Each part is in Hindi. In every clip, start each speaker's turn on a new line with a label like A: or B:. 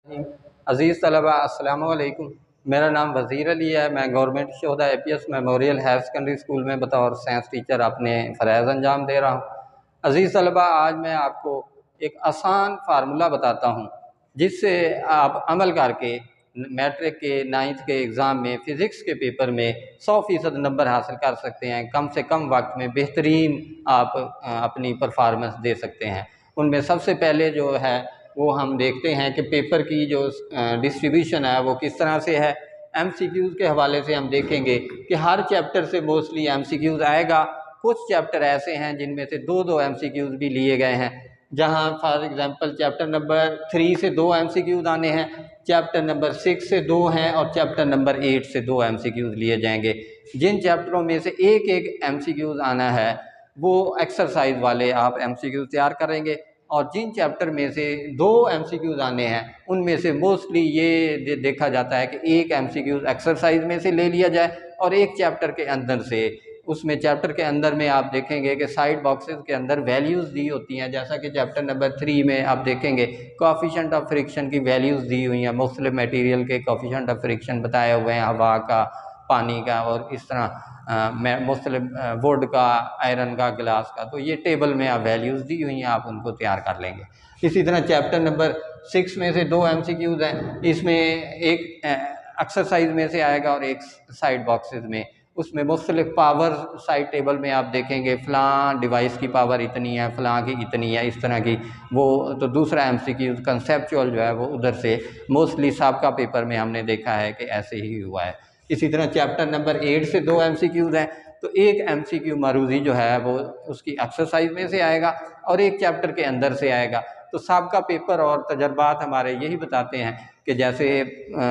A: अज़ीज़ तलबा अस्सलामु अलैकुम। मेरा नाम वज़ीर अली है। मैं government Shohada APS memorial higher secondary school में बतौर साइंस टीचर अपने फ़राइज़ अंजाम दे रहा हूँ। अज़ीज़ तलबा, आज मैं आपको एक आसान फार्मूला बताता हूँ जिससे आप अमल करके मैट्रिक के 9th के एग्ज़ाम में फ़िज़िक्स के पेपर में 100% नंबर हासिल कर सकते हैं। कम से कम वक्त में बेहतरीन आप अपनी परफॉर्मेंस दे सकते हैं। उनमें सबसे पहले जो है वो हम देखते हैं कि पेपर की जो डिस्ट्रीब्यूशन है वो किस तरह से है। MCQs के हवाले से हम देखेंगे कि हर चैप्टर से मोस्टली MCQs आएगा। कुछ चैप्टर ऐसे हैं जिनमें से 2-2 MCQs भी लिए गए हैं, जहां फॉर एग्जांपल चैप्टर नंबर 3 से 2 MCQs आने हैं, चैप्टर नंबर 6 से 2 हैं और चैप्टर नंबर 8 से 2 MCQs लिए जाएंगे। जिन चैप्टरों में से एक MCQs आना है वो एक्सरसाइज वाले आप MCQs तैयार करेंगे, और जिन चैप्टर में से 2 MCQs आने हैं उनमें से मोस्टली ये देखा जाता है कि एक MCQs एक्सरसाइज में से ले लिया जाए और एक चैप्टर के अंदर से। उसमें चैप्टर के अंदर में आप देखेंगे कि साइड बॉक्सेस के अंदर वैल्यूज़ दी होती हैं, जैसा कि चैप्टर नंबर 3 में आप देखेंगे कोएफिशिएंट ऑफ फ्रिक्शन की वैल्यूज़ दी हुई हैं। मुख्तलिफ मटेरियल के कोएफिशिएंट ऑफ फ्रिक्शन बताए हुए हैं, हवा का, पानी का और इस तरह मुख्तलिफ वुड का, आयरन का, ग्लास का। तो ये टेबल में आप वैल्यूज़ दी हुई हैं, आप उनको तैयार कर लेंगे। इसी तरह चैप्टर नंबर 6 में से 2 MCQs हैं, इसमें एक एक्सरसाइज में से आएगा और एक साइड बॉक्सेस में। उसमें मुख्तलिफ पावर साइड टेबल में आप देखेंगे फ़लाँ डिवाइस की पावर इतनी है, फ़लाँ की इतनी है, इस तरह की वो। तो दूसरा MCQ कंसेप्चुअल जो है वो उधर से मोस्टली सबका पेपर में हमने देखा है कि ऐसे ही हुआ है। इसी तरह चैप्टर नंबर 8 से 2 MCQs हैं, तो एक MCQ मारूजी जो है वो उसकी एक्सरसाइज में से आएगा और एक चैप्टर के अंदर से आएगा। तो सबका पेपर और तजर्बात हमारे यही बताते हैं कि जैसे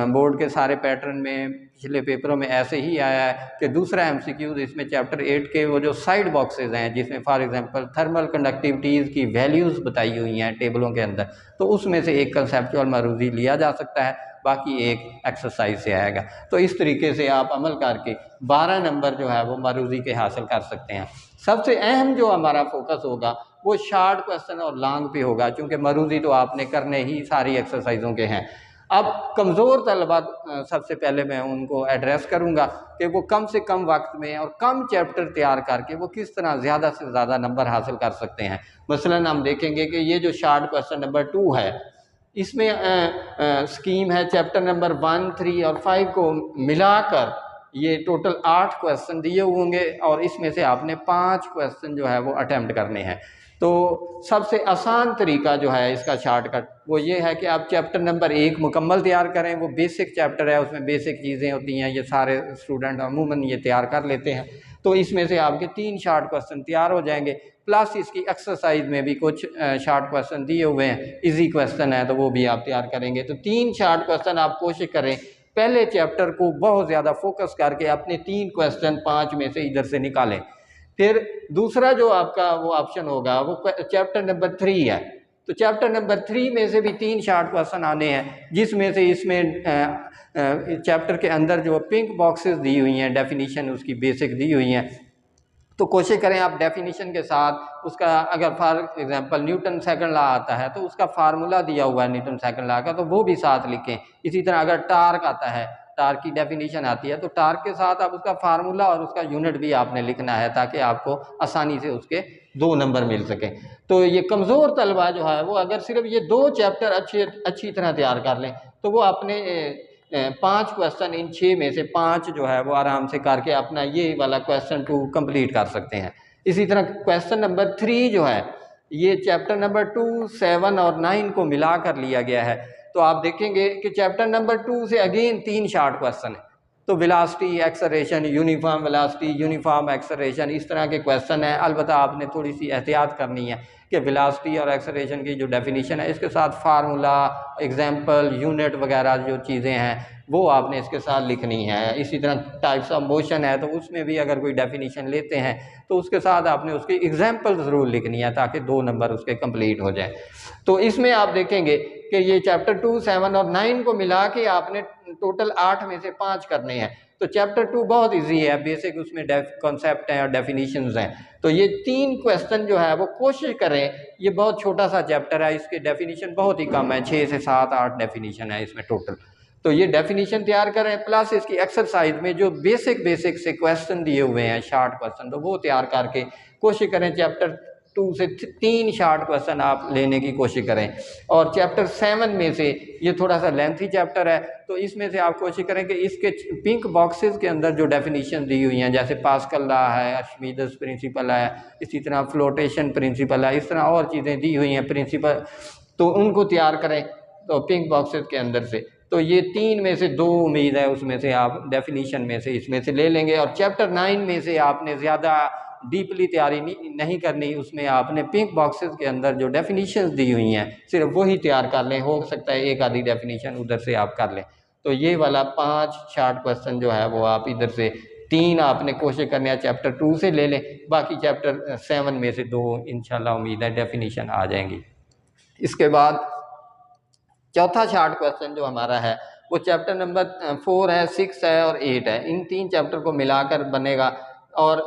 A: बोर्ड के सारे पैटर्न में पिछले पेपरों में ऐसे ही आया है कि दूसरा MCQ इसमें चैप्टर 8 के वो जो साइड बॉक्सेस हैं, जिसमें फॉर एग्जांपल थर्मल कंडक्टिविटीज़ की वैल्यूज़ बताई हुई हैं टेबलों के अंदर, तो उसमें से एक कंसेप्चुअल मारूजी लिया जा सकता है, बाकी एक एक्सरसाइज से आएगा। तो इस तरीके से आप अमल करके 12 नंबर जो है वो मारूजी के हासिल कर सकते हैं। सबसे अहम जो हमारा फोकस होगा वो शॉर्ट क्वेश्चन और लॉन्ग पे होगा, क्योंकि मारूजी तो आपने करने ही सारी एक्सरसाइजों के हैं। अब कमज़ोर तलबा सबसे पहले मैं उनको एड्रेस करूंगा कि वो कम से कम वक्त में और कम चैप्टर तैयार करके वो किस तरह ज़्यादा से ज़्यादा नंबर हासिल कर सकते हैं। मसलन हम देखेंगे कि ये जो शॉर्ट क्वेश्चन नंबर 2 है, इसमें स्कीम है चैप्टर नंबर 1, 3 और 5 को मिलाकर ये टोटल 8 क्वेश्चन दिए होंगे और इसमें से आपने 5 क्वेश्चन जो है वो अटैम्प्ट करने हैं। तो सबसे आसान तरीका जो है इसका शॉर्टकट वो ये है कि आप चैप्टर नंबर 1 मुकम्मल तैयार करें। वो बेसिक चैप्टर है, उसमें बेसिक चीज़ें होती हैं, ये सारे स्टूडेंट अमूमन ये तैयार कर लेते हैं। तो इसमें से आपके 3 शॉर्ट क्वेश्चन तैयार हो जाएंगे, प्लस इसकी एक्सरसाइज में भी कुछ शॉर्ट क्वेश्चन दिए हुए हैं, इजी क्वेश्चन है, तो वो भी आप तैयार करेंगे। तो 3 शॉर्ट क्वेश्चन आप कोशिश करें पहले चैप्टर को बहुत ज़्यादा फोकस करके अपने 3 क्वेश्चन 5 में से इधर से निकालें। फिर दूसरा जो आपका वो ऑप्शन होगा वो चैप्टर नंबर 3 है, तो चैप्टर नंबर 3 में से भी 3 शॉर्ट क्वेश्चन आने हैं, जिसमें से इसमें चैप्टर के अंदर जो पिंक बॉक्सेस दी हुई हैं, डेफिनीशन उसकी बेसिक दी हुई हैं, तो कोशिश करें आप डेफिनेशन के साथ उसका, अगर for example Newton second law आता है तो उसका फार्मूला दिया हुआ है न्यूटन सेकंड लॉ का, तो वो भी साथ लिखें। इसी तरह अगर टार्क आता है, टार्क की डेफिनेशन आती है, तो टार्क के साथ आप उसका फार्मूला और उसका यूनिट भी आपने लिखना है, ताकि आपको आसानी से उसके 2 नंबर मिल सकें। तो ये कमज़ोर तलबा जो है वो अगर सिर्फ ये 2 चैप्टर अच्छी तरह तैयार कर लें तो वो अपने 5 क्वेश्चन इन 6 में से 5 जो है वो आराम से करके अपना ये वाला क्वेश्चन 2 कंप्लीट कर सकते हैं। इसी तरह क्वेश्चन नंबर 3 जो है ये चैप्टर नंबर 2, 7 और 9 को मिला कर लिया गया है। तो आप देखेंगे कि चैप्टर नंबर 2 से अगेन 3 शॉर्ट क्वेश्चन है। तो velocity, acceleration, uniform velocity, uniform acceleration, इस तरह के क्वेश्चन है। अलबत्ता आपने थोड़ी सी एहतियात करनी है कि वेलोसिटी और एक्सेलरेशन की जो डेफिनेशन है इसके साथ फार्मूला, एग्जाम्पल, यूनिट वगैरह जो चीज़ें हैं वो आपने इसके साथ लिखनी है। इसी तरह टाइप्स ऑफ मोशन है, तो उसमें भी अगर कोई डेफिनेशन लेते हैं तो उसके साथ आपने उसकी एग्जाम्पल ज़रूर लिखनी है, ताकि 2 नंबर उसके कंप्लीट हो जाए। तो इसमें आप देखेंगे कि ये चैप्टर 2, 7 और 9 को मिला के आपने टोटल 8 में से 5 करने हैं। तो चैप्टर 2 बहुत इजी है, बेसिक उसमें कॉन्सेप्ट हैं और डेफिनेशंस हैं। तो ये 3 क्वेश्चन जो है वो कोशिश करें, ये बहुत छोटा सा चैप्टर है, इसके डेफिनेशन बहुत ही कम है, 6 से 7 8 डेफिनेशन है इसमें टोटल। तो ये डेफिनेशन तैयार करें, प्लस इसकी एक्सरसाइज में जो बेसिक से क्वेश्चन दिए हुए हैं शॉर्ट क्वेश्चन, तो वो तैयार करके कोशिश करें चैप्टर 2 से 3 शॉर्ट क्वेश्चन आप लेने की कोशिश करें। और चैप्टर 7 में से ये थोड़ा सा लेंथी चैप्टर है, तो इसमें से आप कोशिश करें कि इसके पिंक बॉक्सेस के अंदर जो डेफिनेशन दी हुई हैं, जैसे पास्कल लॉ है, आर्किमिडीज प्रिंसिपल है, इसी तरह फ्लोटेशन प्रिंसिपल है, इस तरह और चीज़ें दी हुई हैं प्रिंसिपल, तो उनको तैयार करें तो पिंक बॉक्सेस के अंदर से। तो ये 3 में से 2 उम्मीद है उसमें से आप डेफिनेशन में से इसमें से ले लेंगे। और चैप्टर 9 में से आपने ज़्यादा डीपली तैयारी नहीं करनी, उसमें आपने पिंक बॉक्सेस के अंदर जो डेफिनेशंस दी हुई हैं सिर्फ वही तैयार कर लें, हो सकता है एक आधी डेफिनेशन उधर से आप कर लें। तो ये वाला 5 शॉर्ट क्वेश्चन जो है वो आप इधर से 3 आपने कोशिश करनी है चैप्टर 2 से ले लें, बाकी चैप्टर 7 में से 2 इंशाल्लाह उम्मीद है डेफिनेशन आ जाएंगी। इसके बाद चौथा शॉर्ट क्वेश्चन जो हमारा है वो चैप्टर नंबर 4 है, 6 है और 8 है, इन 3 चैप्टर को मिलाकर बनेगा। और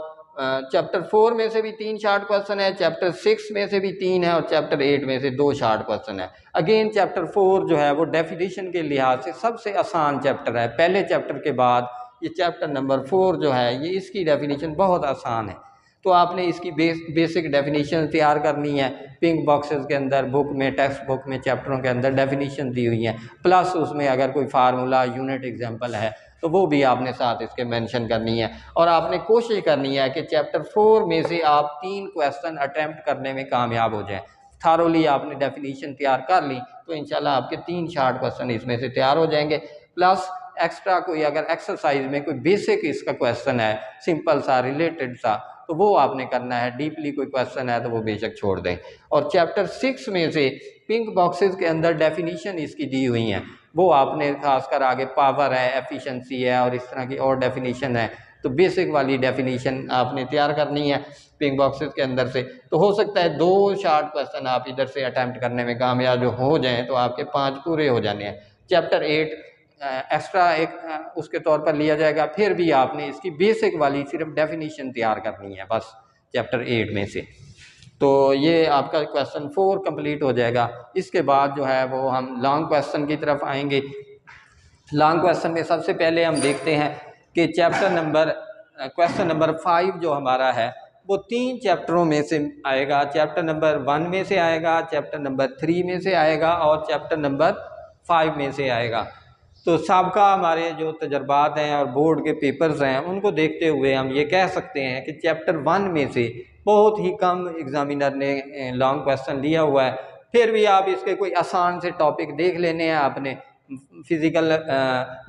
A: चैप्टर 4 में से भी 3 शॉर्ट क्वेश्चन है, चैप्टर 6 में से भी 3 है और चैप्टर 8 में से 2 शॉर्ट क्वेश्चन है। अगेन चैप्टर 4 जो है वो डेफिनेशन के लिहाज से सबसे आसान चैप्टर है, पहले चैप्टर के बाद ये चैप्टर नंबर 4 जो है ये इसकी डेफिनेशन बहुत आसान है। तो आपने इसकी बेसिक डेफिनेशन तैयार करनी है, पिंक बॉक्सेस के अंदर बुक में, टेक्स्ट बुक में चैप्टरों के अंदर डेफिनेशन दी हुई है, प्लस उसमें अगर कोई फार्मूला यूनिट एग्जांपल है तो वो भी आपने साथ इसके मेंशन करनी है। और आपने कोशिश करनी है कि चैप्टर 4 में से आप 3 क्वेश्चन अटैम्प्ट करने में कामयाब हो जाएं। थारोली आपने डेफिनेशन तैयार कर ली तो इंशाल्लाह आपके 3 शॉर्ट क्वेश्चन इसमें से तैयार हो जाएंगे। प्लस एक्स्ट्रा कोई अगर एक्सरसाइज में कोई बेसिक इसका क्वेश्चन है, सिंपल सा रिलेटेड सा, तो वो आपने करना है, डीपली कोई क्वेश्चन है तो वो बेशक छोड़ दें। और चैप्टर 6 में से पिंक बॉक्सेस के अंदर डेफिनेशन इसकी दी हुई हैं, वो आपने खासकर आगे पावर है, एफिशिएंसी है और इस तरह की और डेफिनेशन है, तो बेसिक वाली डेफिनेशन आपने तैयार करनी है पिंक बॉक्सेस के अंदर से। तो हो सकता है 2 शॉर्ट क्वेश्चन आप इधर से अटैम्प्ट करने में कामयाब हो जाएँ तो आपके 5 पूरे हो जाने हैं। चैप्टर 8 एक्स्ट्रा एक उसके तौर पर लिया जाएगा, फिर भी आपने इसकी बेसिक वाली सिर्फ डेफिनेशन तैयार करनी है बस चैप्टर 8 में से। तो ये आपका क्वेश्चन 4 कंप्लीट हो जाएगा। इसके बाद जो है वो हम लॉन्ग क्वेश्चन की तरफ आएंगे। लॉन्ग क्वेश्चन में सबसे पहले हम देखते हैं कि क्वेश्चन नंबर 5 जो हमारा है वो 3 चैप्टरों में से आएगा। चैप्टर नंबर 1 में से आएगा, चैप्टर नंबर 3 में से आएगा और चैप्टर नंबर 5 में से आएगा। तो साबका हमारे जो तजर्बात हैं और बोर्ड के पेपर्स हैं उनको देखते हुए हम ये कह सकते हैं कि चैप्टर 1 में से बहुत ही कम एग्जामिनर ने लॉन्ग क्वेश्चन लिया हुआ है। फिर भी आप इसके कोई आसान से टॉपिक देख लेने हैं आपने, फिज़िकल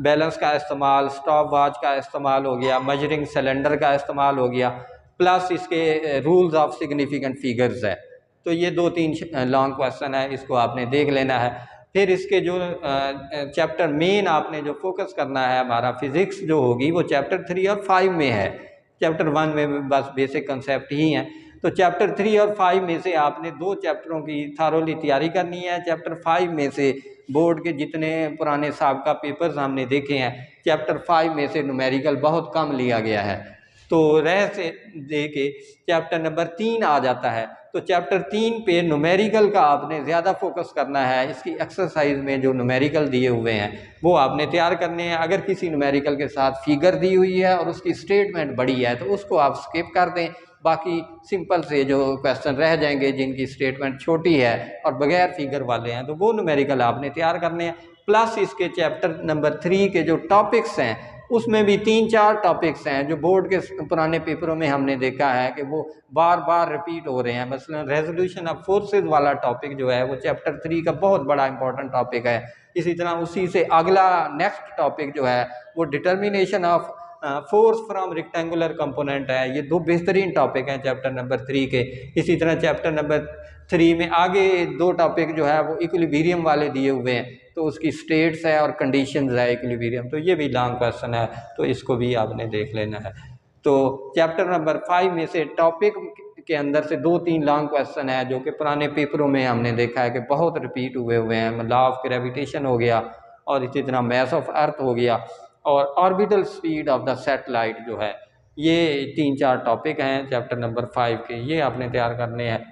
A: बैलेंस का इस्तेमाल, स्टॉप वॉच का इस्तेमाल हो गया, मेजरिंग सिलेंडर का इस्तेमाल हो गया, प्लस इसके रूल्स ऑफ सिग्निफिकेंट फिगर्स है। तो ये 2-3 लॉन्ग क्वेश्चन है, इसको आपने देख लेना है। फिर इसके जो चैप्टर मेन आपने जो फोकस करना है हमारा फिज़िक्स जो होगी वो चैप्टर 3 और 5 में है। चैप्टर 1 में बस बेसिक कंसेप्ट ही हैं। तो चैप्टर 3 और 5 में से आपने 2 चैप्टरों की थारोली तैयारी करनी है। चैप्टर 5 में से बोर्ड के जितने पुराने साबका पेपर्स हमने देखे हैं, चैप्टर 5 में से न्यूमेरिकल बहुत कम लिया गया है, तो रह से दे के चैप्टर नंबर 3 आ जाता है। तो चैप्टर 3 पे न्यूमेरिकल का आपने ज़्यादा फोकस करना है। इसकी एक्सरसाइज में जो न्यूमेरिकल दिए हुए हैं वो आपने तैयार करने हैं। अगर किसी न्यूमेरिकल के साथ फिगर दी हुई है और उसकी स्टेटमेंट बड़ी है तो उसको आप स्किप कर दें, बाकी सिंपल से जो क्वेश्चन रह जाएंगे जिनकी स्टेटमेंट छोटी है और बगैर फिगर वाले हैं तो वो न्यूमेरिकल आपने तैयार करने हैं। प्लस इसके चैप्टर नंबर 3 के जो टॉपिक्स हैं उसमें भी 3-4 टॉपिक्स हैं जो बोर्ड के पुराने पेपरों में हमने देखा है कि वो बार बार रिपीट हो रहे हैं। मसलन रेजोल्यूशन ऑफ फोर्सेस वाला टॉपिक जो है वो चैप्टर 3 का बहुत बड़ा इंपॉर्टेंट टॉपिक है। इसी तरह उसी से अगला नेक्स्ट टॉपिक जो है वो determination of force from rectangular component है। ये 2 बेहतरीन टॉपिक हैं चैप्टर नंबर 3 के। इसी तरह चैप्टर नंबर 3 में आगे 2 टॉपिक जो है वो इक्विलिब्रियम वाले दिए हुए हैं, तो उसकी स्टेट्स है और कंडीशंस है इक्विलिब्रियम, तो ये भी लॉन्ग क्वेश्चन है, तो इसको भी आपने देख लेना है। तो चैप्टर नंबर 5 में से टॉपिक के अंदर से 2-3 लॉन्ग क्वेश्चन है जो कि पुराने पेपरों में हमने देखा है कि बहुत रिपीट हुए हैं। लॉ ऑफ ग्रेविटेशन हो गया और इसी तरह मास ऑफ अर्थ हो गया और orbital speed of the satellite जो है। ये 3-4 टॉपिक हैं चैप्टर नंबर 5 के, ये आपने तैयार करने हैं।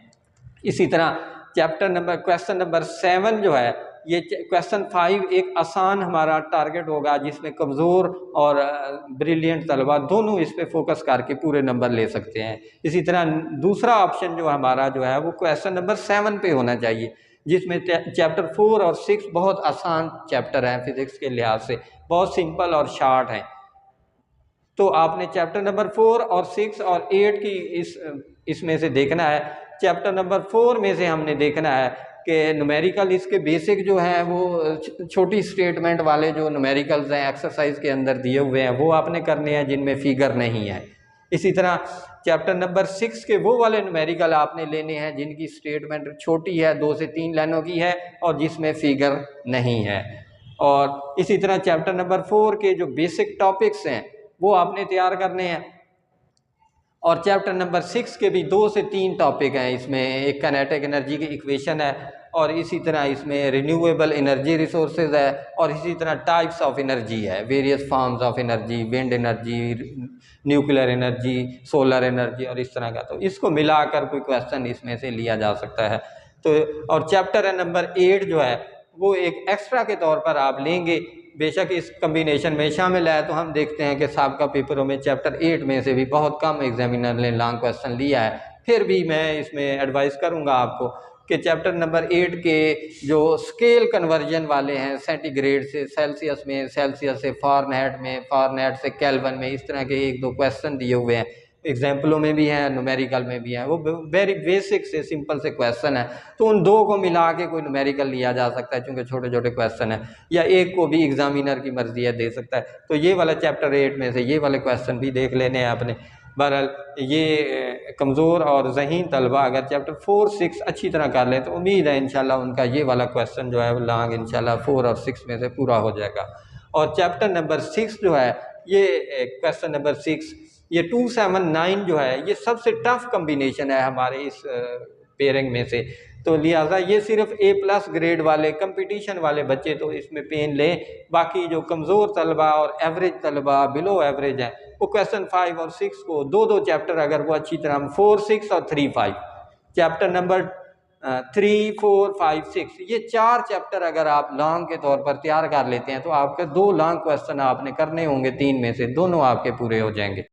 A: इसी तरह क्वेश्चन नंबर 7 जो है, ये क्वेश्चन 5 एक आसान हमारा टारगेट होगा जिसमें कमज़ोर और ब्रिलियंट तलबा दोनों इस पे फोकस करके पूरे नंबर ले सकते हैं। इसी तरह दूसरा ऑप्शन जो हमारा जो है वो क्वेश्चन नंबर 7 पे होना चाहिए, जिसमें चैप्टर 4 और 6 बहुत आसान चैप्टर हैं फिज़िक्स के लिहाज से, बहुत सिंपल और शार्ट हैं। तो आपने चैप्टर नंबर 4 और 6 और 8 की इसमें से देखना है। चैप्टर नंबर 4 में से हमने देखना है कि न्यूमेरिकल इसके बेसिक जो हैं वो छोटी स्टेटमेंट वाले जो न्यूमेरिकल्स हैं एक्सरसाइज के अंदर दिए हुए हैं वो आपने करने हैं जिनमें फिगर नहीं है। इसी तरह चैप्टर नंबर 6 के वो वाले न्यूमेरिकल आपने लेने हैं जिनकी स्टेटमेंट छोटी है, 2 से 3 लाइनों की है और जिसमें फिगर नहीं है। और इसी तरह चैप्टर नंबर 4 के जो बेसिक टॉपिक्स हैं वो आपने तैयार करने हैं। और चैप्टर नंबर 6 के भी 2 से 3 टॉपिक हैं, इसमें एक काइनेटिक एनर्जी की इक्वेशन है और इसी तरह इसमें रिन्यूएबल एनर्जी रिसोर्सेज है और इसी तरह टाइप्स ऑफ एनर्जी है, various forms of energy, wind energy, nuclear energy, solar energy और इस तरह का। तो इसको मिलाकर कोई क्वेश्चन इसमें से लिया जा सकता है। तो और चैप्टर नंबर 8 जो है वो एक एक्स्ट्रा के तौर पर आप लेंगे, बेशक इस कम्बिनेशन में शामिल है। तो हम देखते हैं कि साबका पेपरों में चैप्टर 8 में से भी बहुत कम एग्जामिनर ने लॉन्ग क्वेश्चन लिया है। फिर भी मैं इसमें एडवाइस करूंगा आपको कि चैप्टर नंबर 8 के जो स्केल कन्वर्जन वाले हैं, सेंटीग्रेड से सेल्सियस में, सेल्सियस से फ़ारेनहाइट में, फ़ारेनहाइट से केल्विन में, इस तरह के 1-2 क्वेश्चन दिए हुए हैं, एग्जाम्पलों में भी हैं, न्यूमेरिकल में भी हैं, वो वेरी बेसिक से सिंपल से क्वेश्चन है। तो उन दो को मिला के कोई न्यूमेरिकल लिया जा सकता है चूँकि छोटे छोटे क्वेश्चन है, या एक को भी एग्जामिनर की मर्जी है दे सकता है। तो ये वाला चैप्टर 8 में से ये वाले क्वेश्चन भी देख लेने हैं आपने। बहरहाल ये कमज़ोर और ज़हीन तलबा अगर चैप्टर 4-6 अच्छी तरह कर ले तो उम्मीद है इंशाल्लाह उनका ये वाला क्वेश्चन जो है वो लॉन्ग इंशाल्लाह 4 और 6 में से पूरा हो जाएगा। और चैप्टर नंबर 6 जो है, ये क्वेश्चन नंबर 6, ये 279 जो है ये सबसे टफ कम्बिनेशन है हमारे इस पेयरिंग में से। तो लिहाजा ये सिर्फ A+ ग्रेड वाले कंपटीशन वाले बच्चे तो इसमें पेन लें, बाकी जो कमज़ोर तलबा और एवरेज तलबा, बिलो एवरेज हैं, वो क्वेश्चन 5 और 6 को 2-2 चैप्टर अगर वो अच्छी तरह 4, 6 और 3, 5 चैप्टर नंबर 3, 4, 5, 6 ये 4 चैप्टर अगर आप लॉन्ग के तौर पर तैयार कर लेते हैं तो आपके 2 लॉन्ग क्वेश्चन आपने करने होंगे, 3 में से दोनों आपके पूरे हो जाएंगे।